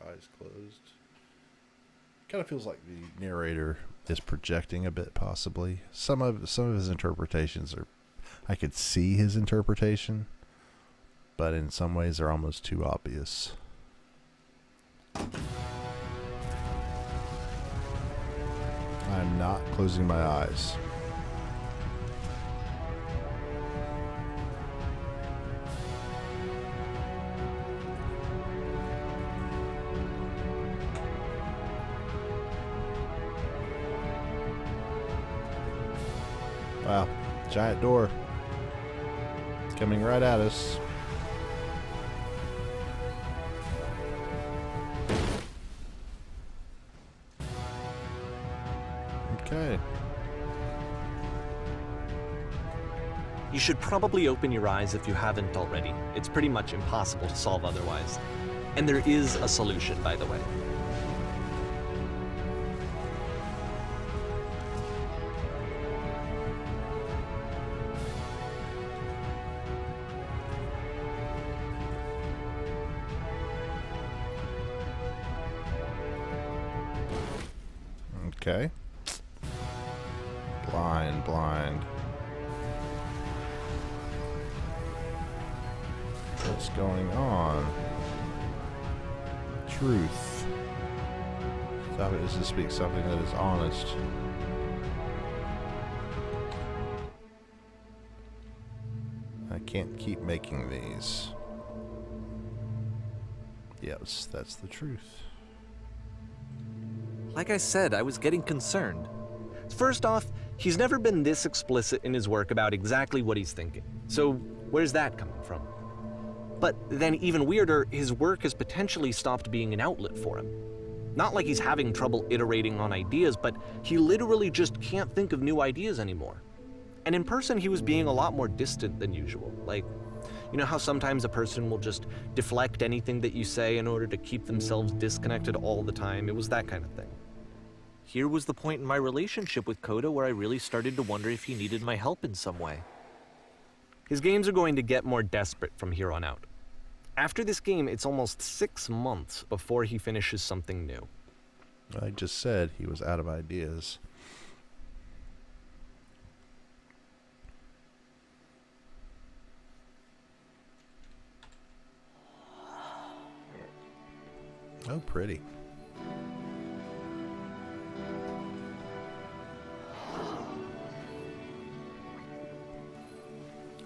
eyes closed. Kind of feels like the narrator is projecting a bit, possibly. Some of his interpretations are, I could see his interpretation, but in some ways they're almost too obvious. I'm not closing my eyes. Wow, giant door coming right at us. Okay. You should probably open your eyes if you haven't already. It's pretty much impossible to solve otherwise. And there is a solution, by the way. Okay. Blind. What's going on? Truth. Thought it was to speak something that is honest. I can't keep making these. Yes, that's the truth. Like I said, I was getting concerned. First off, he's never been this explicit in his work about exactly what he's thinking. So where's that coming from? But then even weirder, his work has potentially stopped being an outlet for him. Not like he's having trouble iterating on ideas, but he literally just can't think of new ideas anymore. And in person, he was being a lot more distant than usual. Like, you know how sometimes a person will just deflect anything that you say in order to keep themselves disconnected all the time? It was that kind of thing. Here was the point in my relationship with Coda where I really started to wonder if he needed my help in some way. His games are going to get more desperate from here on out. After this game, it's almost 6 months before he finishes something new. I just said he was out of ideas. Oh, pretty.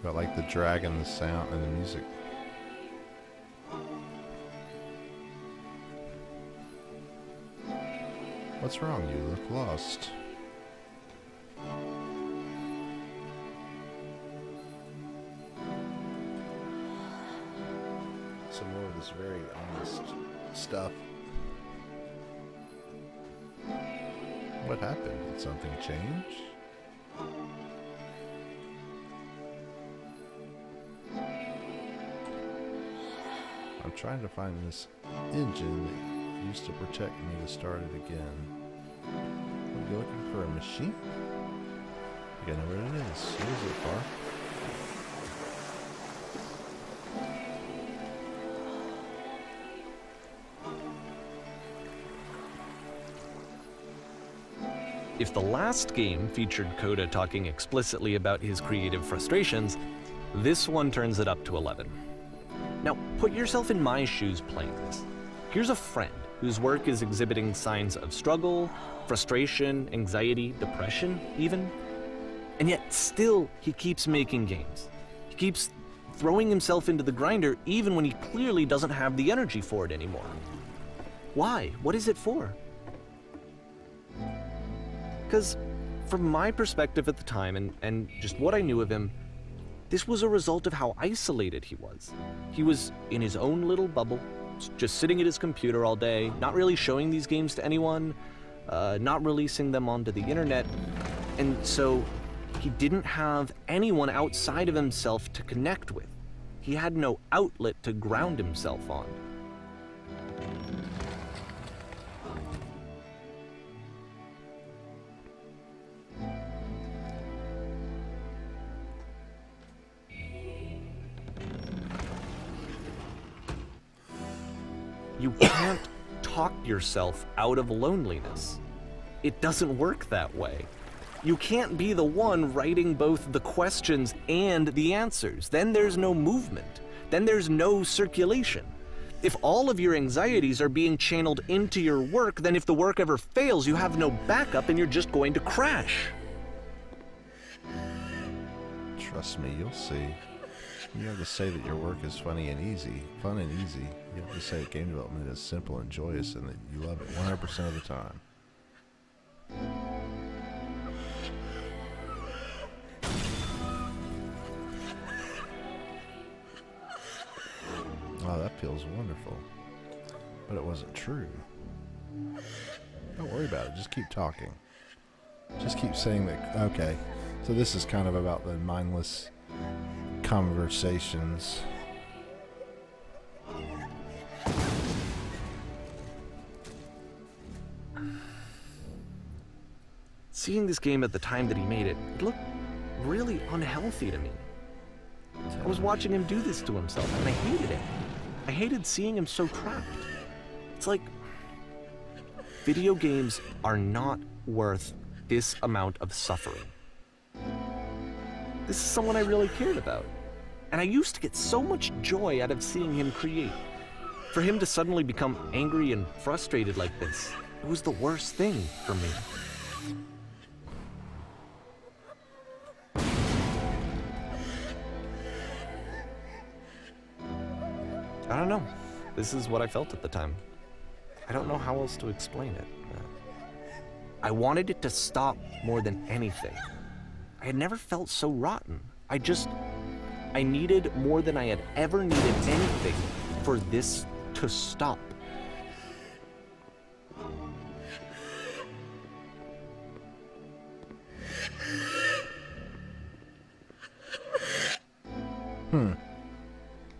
But like the dragon, the sound, and the music. What's wrong? You look lost. Some more of this very honest stuff. What happened? Did something change? I'm trying to find this engine that used to protect me to start it again. Are you looking for a machine? You gotta know where it is. Is it far? If the last game featured Coda talking explicitly about his creative frustrations, this one turns it up to 11. Now, put yourself in my shoes playing this. Here's a friend whose work is exhibiting signs of struggle, frustration, anxiety, depression, even. And yet, still, he keeps making games. He keeps throwing himself into the grinder even when he clearly doesn't have the energy for it anymore. Why? What is it for? Because from my perspective at the time, and just what I knew of him, this was a result of how isolated he was. He was in his own little bubble, just sitting at his computer all day, not really showing these games to anyone, not releasing them onto the internet, and so he didn't have anyone outside of himself to connect with. He had no outlet to ground himself on. You can't talk yourself out of loneliness. It doesn't work that way. You can't be the one writing both the questions and the answers. Then there's no movement. Then there's no circulation. If all of your anxieties are being channeled into your work, then if the work ever fails, you have no backup and you're just going to crash. Trust me, you'll see. You have to say that your work is fun and easy. You have to say that game development is simple and joyous and that you love it 100% of the time. Oh, that feels wonderful. But it wasn't true. Don't worry about it. Just keep talking. Just keep saying that. Okay. So this is kind of about the mindless conversations. Seeing this game at the time that he made it, it looked really unhealthy to me. I was watching him do this to himself, and I hated it. I hated seeing him so trapped. It's like, video games are not worth this amount of suffering. This is someone I really cared about. And I used to get so much joy out of seeing him create. For him to suddenly become angry and frustrated like this, it was the worst thing for me. I don't know. This is what I felt at the time. I don't know how else to explain it. I wanted it to stop more than anything. I had never felt so rotten. I needed more than I had ever needed anything for this to stop.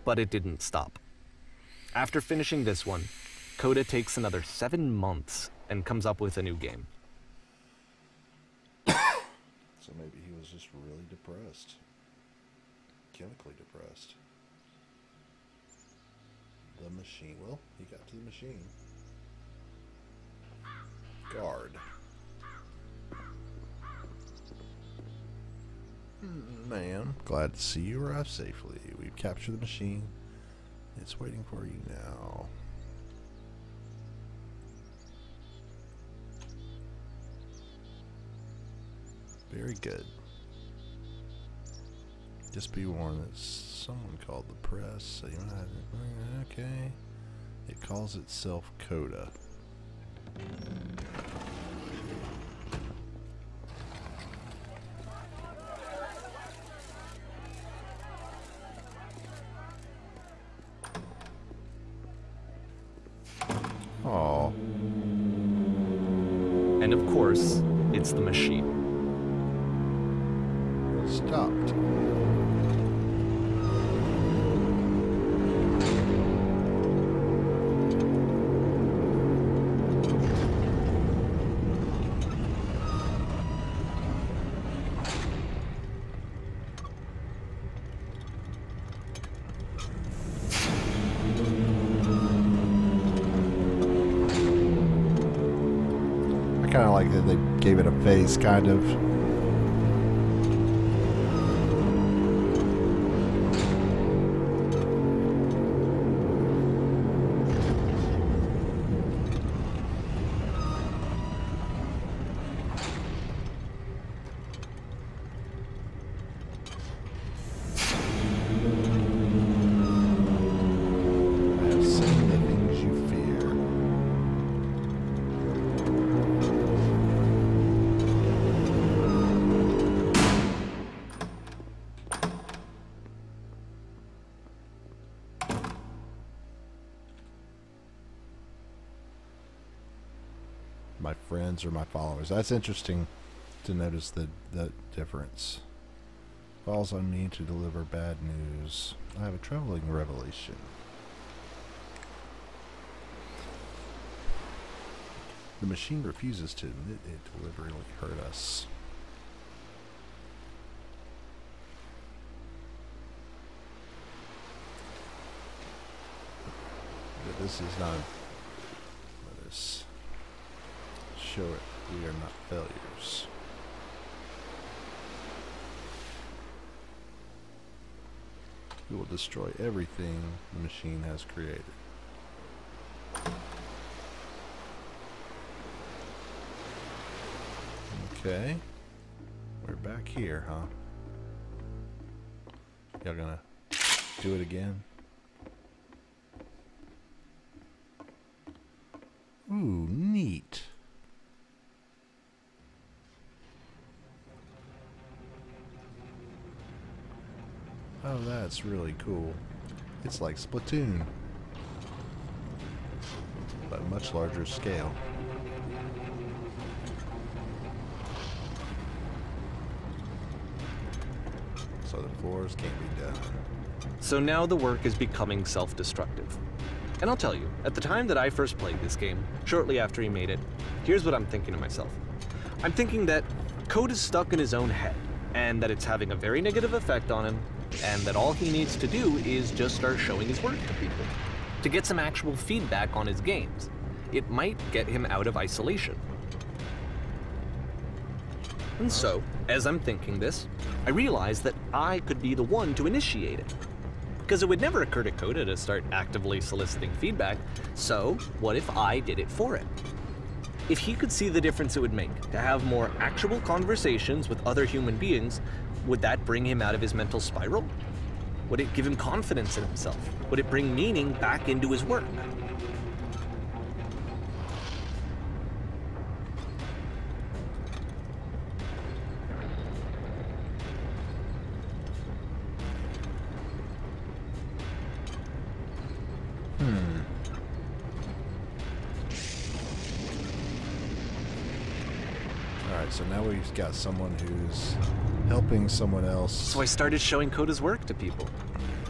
But it didn't stop. After finishing this one, Coda takes another 7 months and comes up with a new game. So maybe he was just really depressed. Chemically depressed. The machine. Well, he got to the machine. Guard. Ma'am, glad to see you arrived safely. We've captured the machine. It's waiting for you now. Very good. Just be warned that someone called the press, so you might. Okay. It calls itself Coda. Aww. And of course, it's the machine. Stopped. I kind of like that they gave it a face, kind of. My friends or my followers. That's interesting to notice the difference. Falls on me to deliver bad news. I have a troubling revelation. The machine refuses to admit it deliberately hurt us. But this is not sure we are not failures. We will destroy everything the machine has created. Okay. We're back here, huh? Y'all gonna do it again? Ooh, neat. Oh, that's really cool. It's like Splatoon, but much larger scale. So the floors can't be done. So now the work is becoming self-destructive. And I'll tell you, at the time that I first played this game, shortly after he made it, here's what I'm thinking to myself. I'm thinking that code is stuck in his own head, and that it's having a very negative effect on him, and that all he needs to do is just start showing his work to people, to get some actual feedback on his games. It might get him out of isolation. And so, as I'm thinking this, I realize that I could be the one to initiate it. Because it would never occur to Coda to start actively soliciting feedback, so what if I did it for him? If he could see the difference it would make to have more actual conversations with other human beings, would that bring him out of his mental spiral? Would it give him confidence in himself? Would it bring meaning back into his work? Alright, so now we've got someone who's helping someone else. So I started showing Coda's work to people.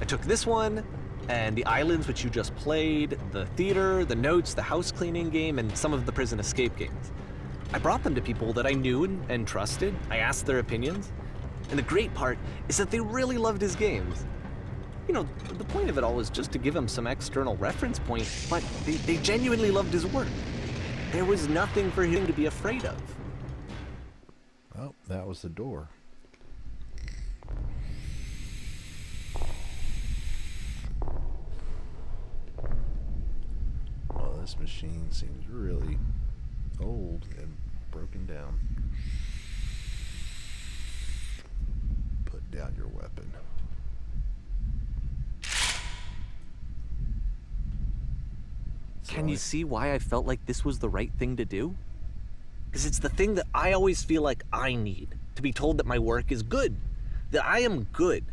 I took this one, and the islands which you just played, the theater, the notes, the house cleaning game, and some of the prison escape games. I brought them to people that I knew and trusted. I asked their opinions. And the great part is that they really loved his games. You know, the point of it all was just to give him some external reference point, but they genuinely loved his work. There was nothing for him to be afraid of. Oh, that was the door. Well, this machine seems really old and broken down. Put down your weapon. Can you see why I felt like this was the right thing to do? Because it's the thing that I always feel like I need, to be told that my work is good, that I am good.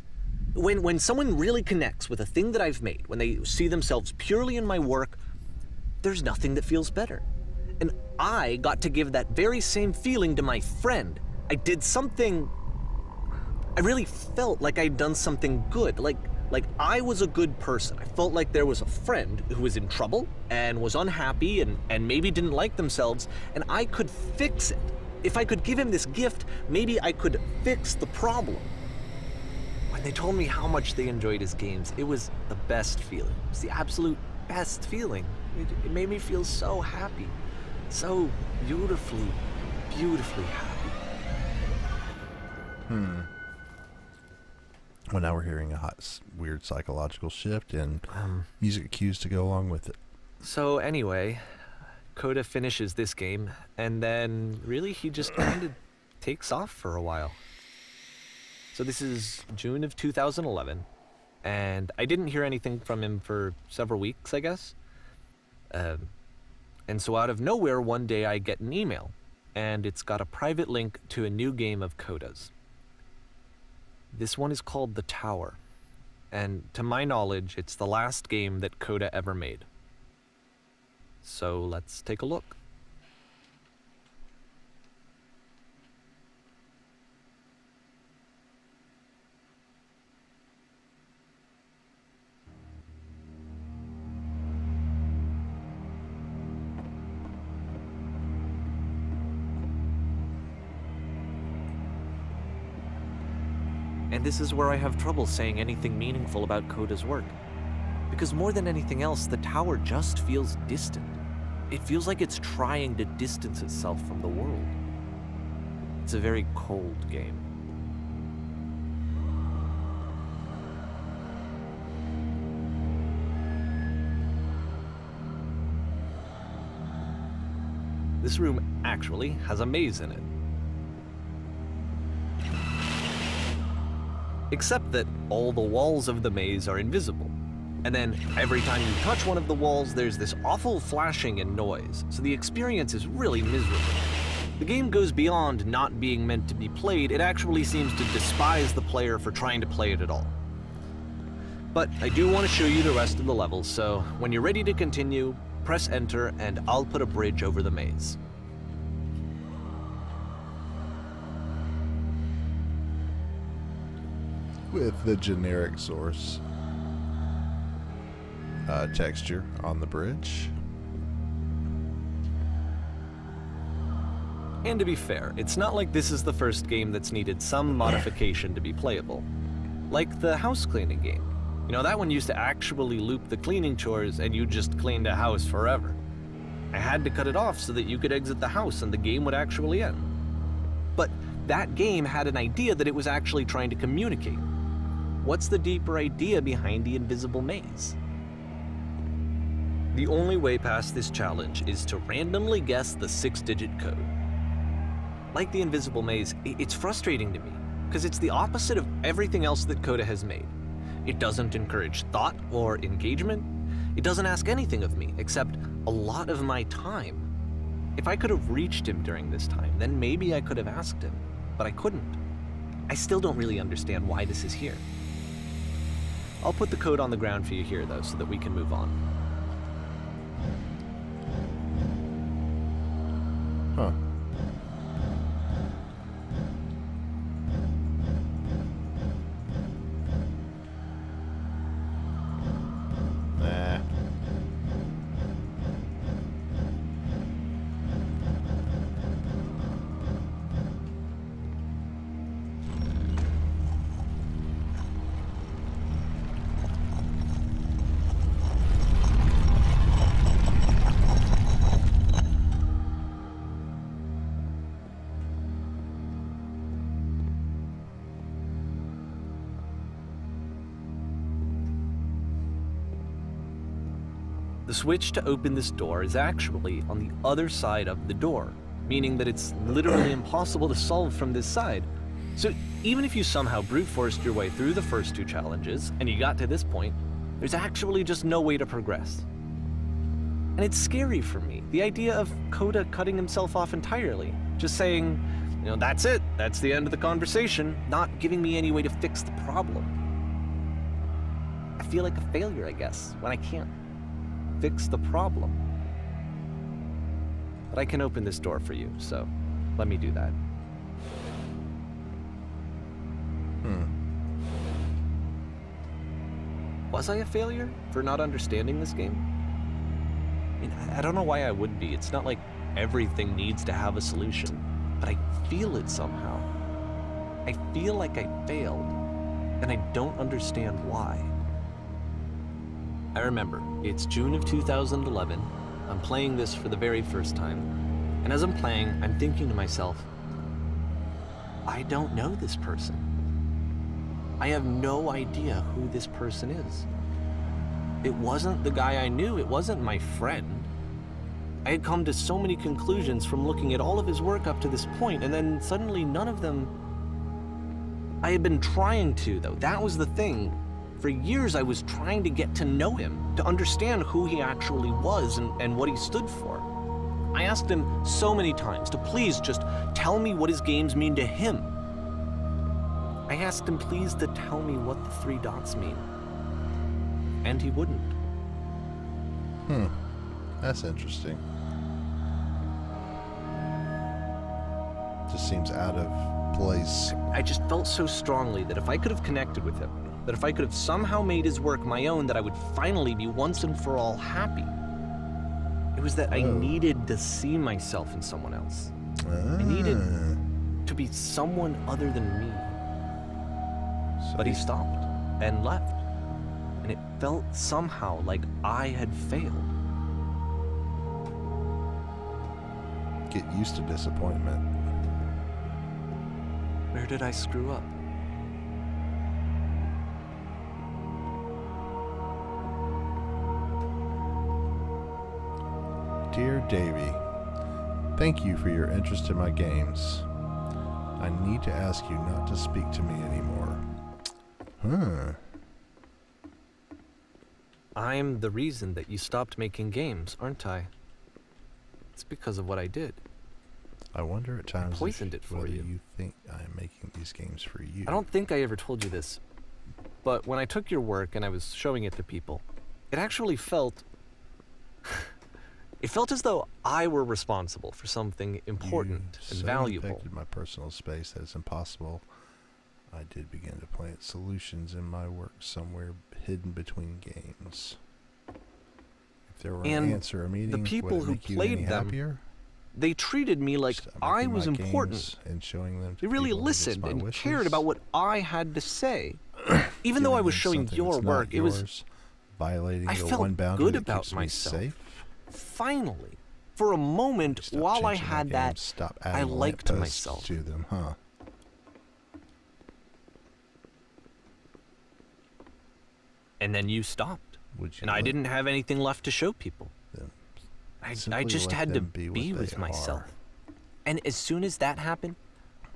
When someone really connects with a thing that I've made, when they see themselves purely in my work, there's nothing that feels better. And I got to give that very same feeling to my friend. I did something, I really felt like I'd done something good, like I was a good person. I felt like there was a friend who was in trouble and was unhappy and maybe didn't like themselves, and I could fix it. If I could give him this gift, maybe I could fix the problem. When they told me how much they enjoyed his games, it was the best feeling. It was the absolute best feeling. It made me feel so happy. So beautifully, beautifully happy. Well, now we're hearing a weird psychological shift and music cues to go along with it. So anyway, Coda finishes this game, and then really he just kind of takes off for a while. So this is June of 2011, and I didn't hear anything from him for several weeks, I guess. And so out of nowhere, one day I get an email, and it's got a private link to a new game of Coda's. This one is called The Tower, and to my knowledge, it's the last game that Coda ever made. So let's take a look. And this is where I have trouble saying anything meaningful about Coda's work. Because more than anything else, the tower just feels distant. it feels like it's trying to distance itself from the world. It's a very cold game. This room actually has a maze in it. Except that all the walls of the maze are invisible. And then every time you touch one of the walls, there's this awful flashing and noise, so the experience is really miserable. The game goes beyond not being meant to be played, it actually seems to despise the player for trying to play it at all. But I do want to show you the rest of the levels, so when you're ready to continue, press enter and I'll put a bridge over the maze. With the generic source texture on the bridge. And to be fair, it's not like this is the first game that's needed some modification to be playable. Like the house cleaning game. You know, that one used to actually loop the cleaning chores and you just cleaned a house forever. I had to cut it off so that you could exit the house and the game would actually end. But that game had an idea that it was actually trying to communicate. What's the deeper idea behind the invisible maze? The only way past this challenge is to randomly guess the 6-digit code. Like the invisible maze, it's frustrating to me, because it's the opposite of everything else that Coda has made. It doesn't encourage thought or engagement. It doesn't ask anything of me, except a lot of my time. If I could have reached him during this time, then maybe I could have asked him, but I couldn't. I still don't really understand why this is here. I'll put the code on the ground for you here, though, so that we can move on. Huh. Nah. The switch to open this door is actually on the other side of the door, meaning that it's literally impossible to solve from this side. So even if you somehow brute forced your way through the first 2 challenges and you got to this point, there's actually just no way to progress. And it's scary for me, the idea of Coda cutting himself off entirely, just saying, you know, that's it, that's the end of the conversation, not giving me any way to fix the problem. I feel like a failure, I guess, when I can't fix the problem. But I can open this door for you, so let me do that. Was I a failure for not understanding this game? I mean, I don't know why I would be. It's not like everything needs to have a solution, but I feel it somehow. I feel like I failed, and I don't understand why. I remember, it's June of 2011, I'm playing this for the very first time, and as I'm playing, I'm thinking to myself, I don't know this person. I have no idea who this person is. It wasn't the guy I knew, it wasn't my friend. I had come to so many conclusions from looking at all of his work up to this point, and then suddenly none of them... I had been trying to, though, that was the thing. For years, I was trying to get to know him, to understand who he actually was and what he stood for. I asked him so many times to please just tell me what his games mean to him. I asked him please to tell me what the 3 dots mean. And he wouldn't. That's interesting. Just seems out of place. I just felt so strongly that if I could have connected with him, that if I could have somehow made his work my own, that I would finally be once and for all happy. It was that I needed to see myself in someone else. I needed to be someone other than me. But he stopped and left, and it felt somehow like I had failed. get used to disappointment. Where did I screw up? Dear Davy, thank you for your interest in my games. I need to ask you not to speak to me anymore. Huh. I'm the reason that you stopped making games, aren't I? It's because of what I did. I wonder at times poisoned it for whether you. you think I'm making these games for you. I don't think I ever told you this, but when I took your work and I was showing it to people, it actually felt... it felt as though I were responsible for something important and so valuable. Affected my personal space that it's impossible. I did begin to plant solutions in my work somewhere hidden between games. If there were And an answer, a meeting, the people would it who make you played any them, happier? they treated me like Stop I making was my important. games and showing them to They really people against listened my and wishes? cared about what I had to say. Even though I Giving was them showing something your that's not work, it was... yours, violating I the felt one boundary good that about keeps me myself. safe. Finally, for a moment, Stop while I changing my had games, that, stop I adding liked lampposts myself. to them, huh? And then you stopped. Would you And I let didn't have anything left to show people. them I simply just let had to them be what be they with myself. are? And as soon as that happened,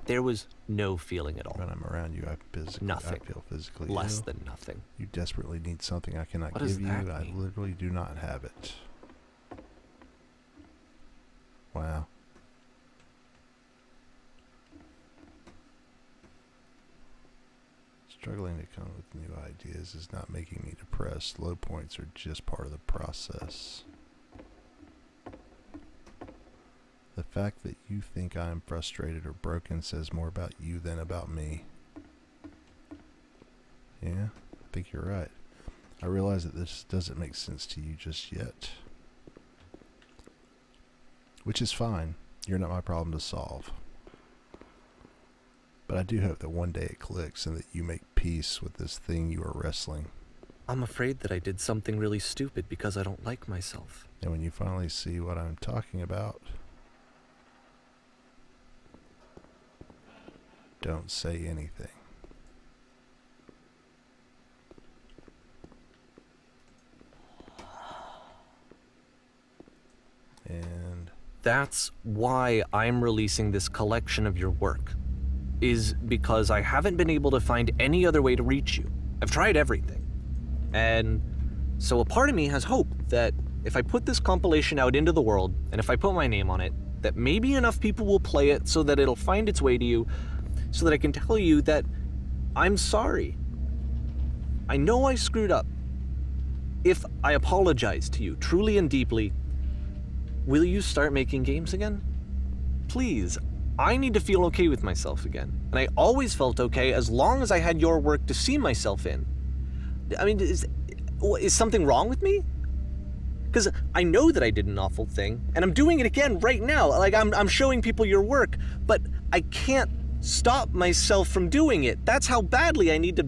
there was no feeling at all. When I'm around you, I Nothing. feel physically Less ill. than nothing. You desperately need something I cannot What does give you. that I mean? literally do not have it. Wow. Struggling to come with new ideas is not making me depressed. Low points are just part of the process. The fact that you think I am frustrated or broken says more about you than about me. Yeah, I think you're right. I realize that this doesn't make sense to you just yet. Which is fine. You're not my problem to solve. But I do hope that one day it clicks and that you make peace with this thing you are wrestling. I'm afraid that I did something really stupid because I don't like myself. And when you finally see what I'm talking about, don't say anything. And That's why I'm releasing this collection of your work, is because I haven't been able to find any other way to reach you. I've tried everything. And so a part of me has hope that if I put this compilation out into the world, and if I put my name on it, that maybe enough people will play it so that it'll find its way to you, so that I can tell you that I'm sorry. I know I screwed up. If I apologize to you truly and deeply, will you start making games again? Please, I need to feel okay with myself again. And I always felt okay as long as I had your work to see myself in. I mean, is something wrong with me? Because I know that I did an awful thing, and I'm doing it again right now. Like, I'm showing people your work, but I can't stop myself from doing it. That's how badly I need to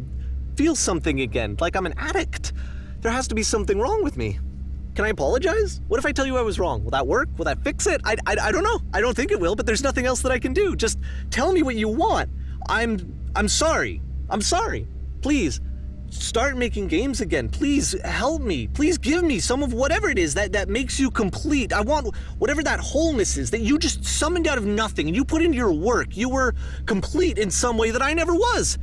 feel something again, like I'm an addict. There has to be something wrong with me. Can I apologize? What if I tell you I was wrong? Will that work? Will that fix it? I don't know. I don't think it will, but there's nothing else that I can do. Just tell me what you want. I'm sorry. I'm sorry. Please, start making games again. Please help me. Please give me some of whatever it is that makes you complete. I want whatever that wholeness is that you just summoned out of nothing and you put into your work. You were complete in some way that I never was.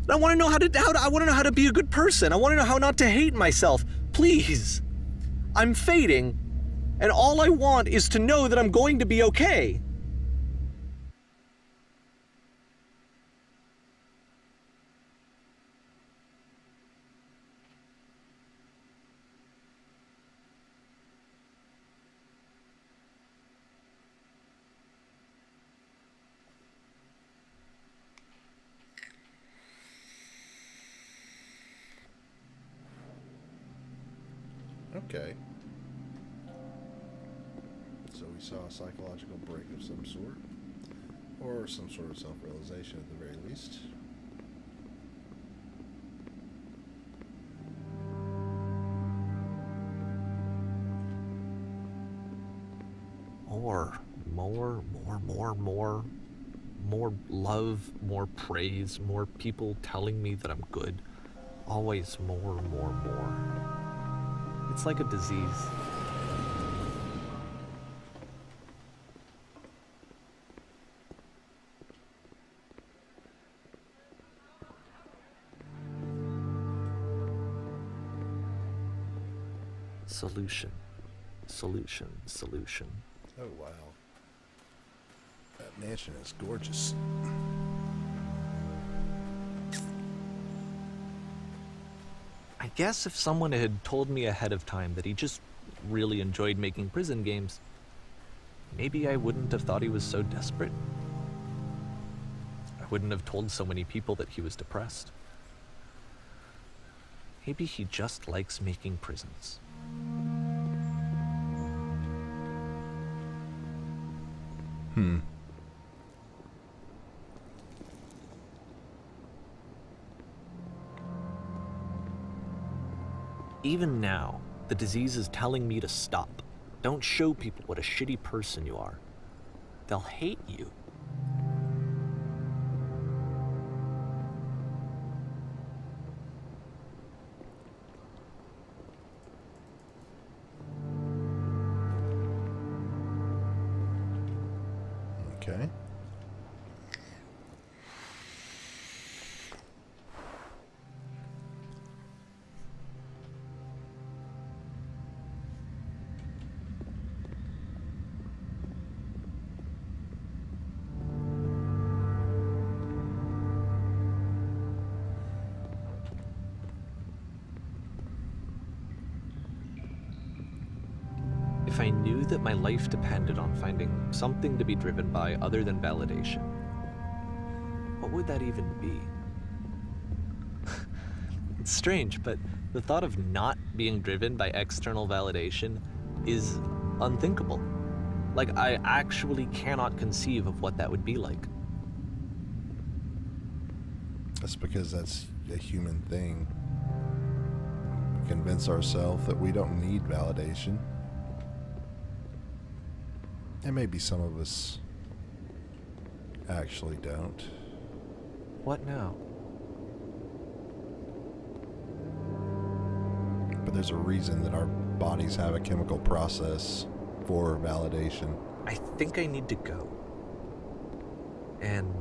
I want to know I want to know how to be a good person. I want to know how not to hate myself. Please. I'm fading, and all I want is to know that I'm going to be okay. okay. So we saw a psychological break of some sort, or some sort of self-realization at the very least. Or more love, more praise, more people telling me that I'm good. Always more. It's like a disease. Solution. Oh, wow. That mansion is gorgeous. I guess if someone had told me ahead of time that he just really enjoyed making prison games, maybe I wouldn't have thought he was so desperate. I wouldn't have told so many people that he was depressed. Maybe he just likes making prisons. Even now, the disease is telling me to stop. Don't show people what a shitty person you are. They'll hate you. Okay. If I knew that my life depended on finding something to be driven by other than validation, what would that even be? It's strange, but the thought of not being driven by external validation is unthinkable. Like, I actually cannot conceive of what that would be like. That's because that's a human thing. We convince ourselves that we don't need validation. And maybe some of us actually don't. What now? But there's a reason that our bodies have a chemical process for validation. I think I need to go. And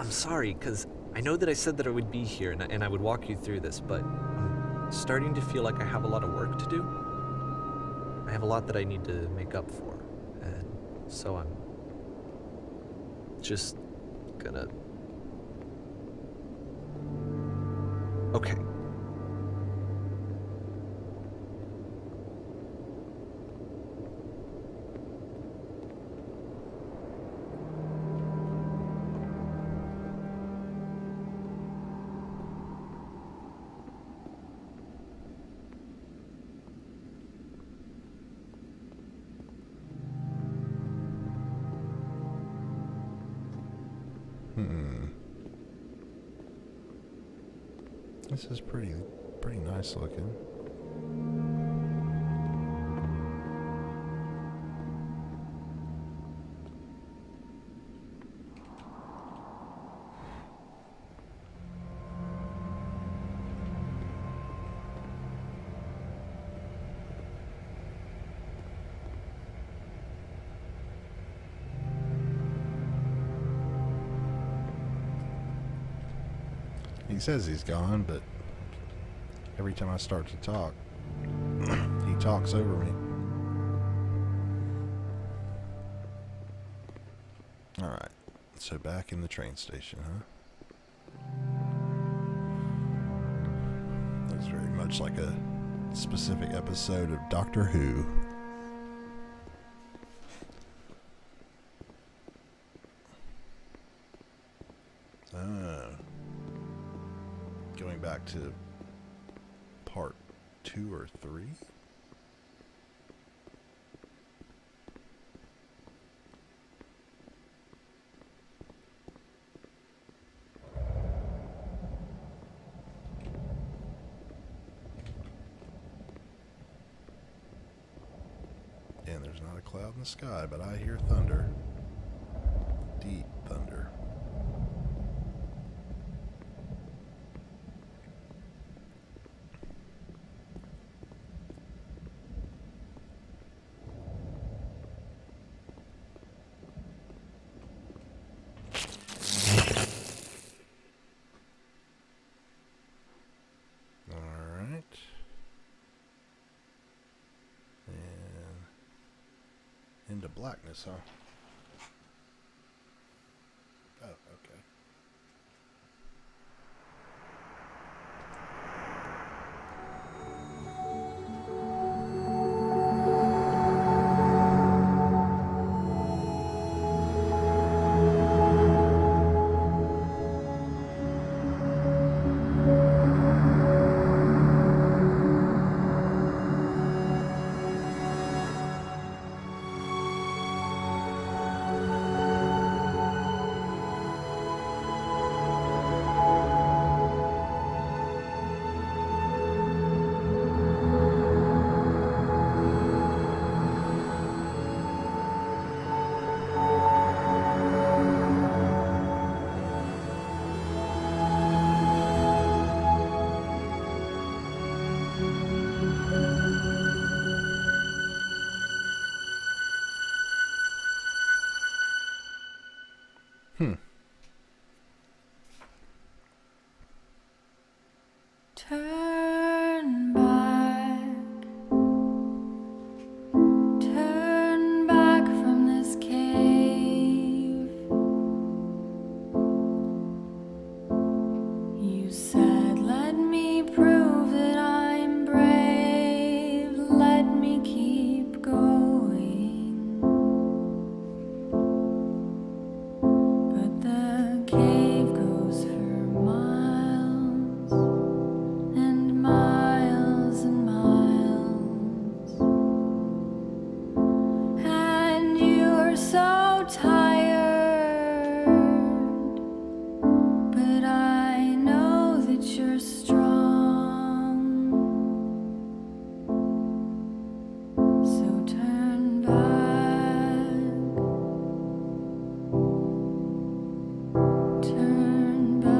I'm sorry, because I know that I said that I would be here and I would walk you through this, but I'm starting to feel like I have a lot of work to do. I have a lot that I need to make up for. And so I'm just gonna... Okay. This is pretty nice looking. He says he's gone, but every time I start to talk, he talks over me. Alright, so back in the train station, huh? Looks very much like a specific episode of Doctor Who. Going back to part 2 or 3. And there's not a cloud in the sky, but I hear thunder. Deep thunder. Into blackness, huh? Oh, okay. Turn back. Turn back from this cave. You said, let me prove that I'm brave. Let me keep going. But the cave goes for miles and miles and miles, and you're so tired, but I know that you're strong, so turn back, turn back.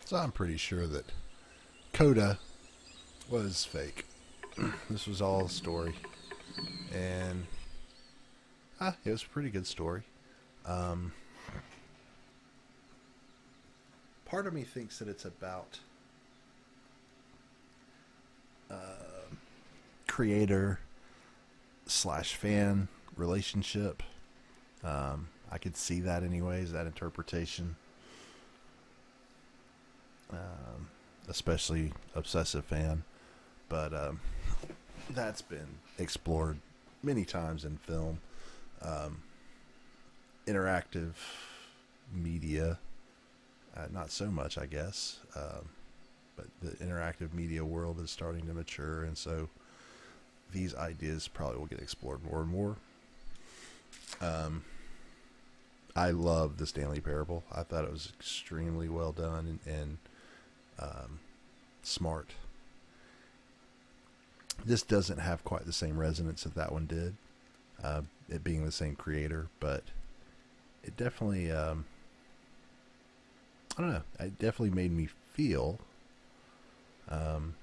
So I'm pretty sure that Coda was fake. This was all a story. And it was a pretty good story. Part of me thinks that it's about creator / fan relationship. I could see that anyways, that interpretation. Especially obsessive fan, but that's been explored many times in film. Interactive media, not so much, I guess, but the interactive media world is starting to mature, and so these ideas probably will get explored more and more. I love the Stanley Parable. I thought it was extremely well done and smart. This doesn't have quite the same resonance that that one did, it being the same creator, but it definitely, I don't know, it definitely made me feel and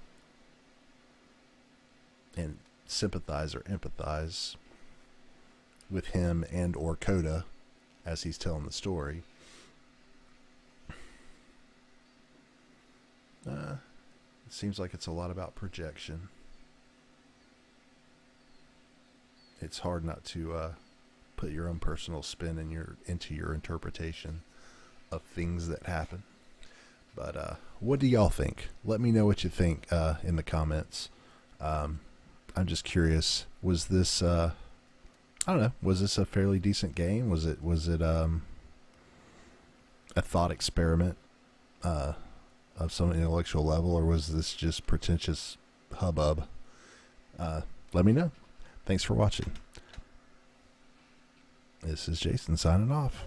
sympathize or empathize with him and or Coda as he's telling the story. It seems like it's a lot about projection. It's hard not to put your own personal spin into your interpretation of things that happen. But what do y'all think? Let me know what you think in the comments. I'm just curious. Was this I don't know. Was this a fairly decent game? Was it a thought experiment of some intellectual level, or was this just pretentious hubbub? Let me know. Thanks for watching. This is Jason signing off.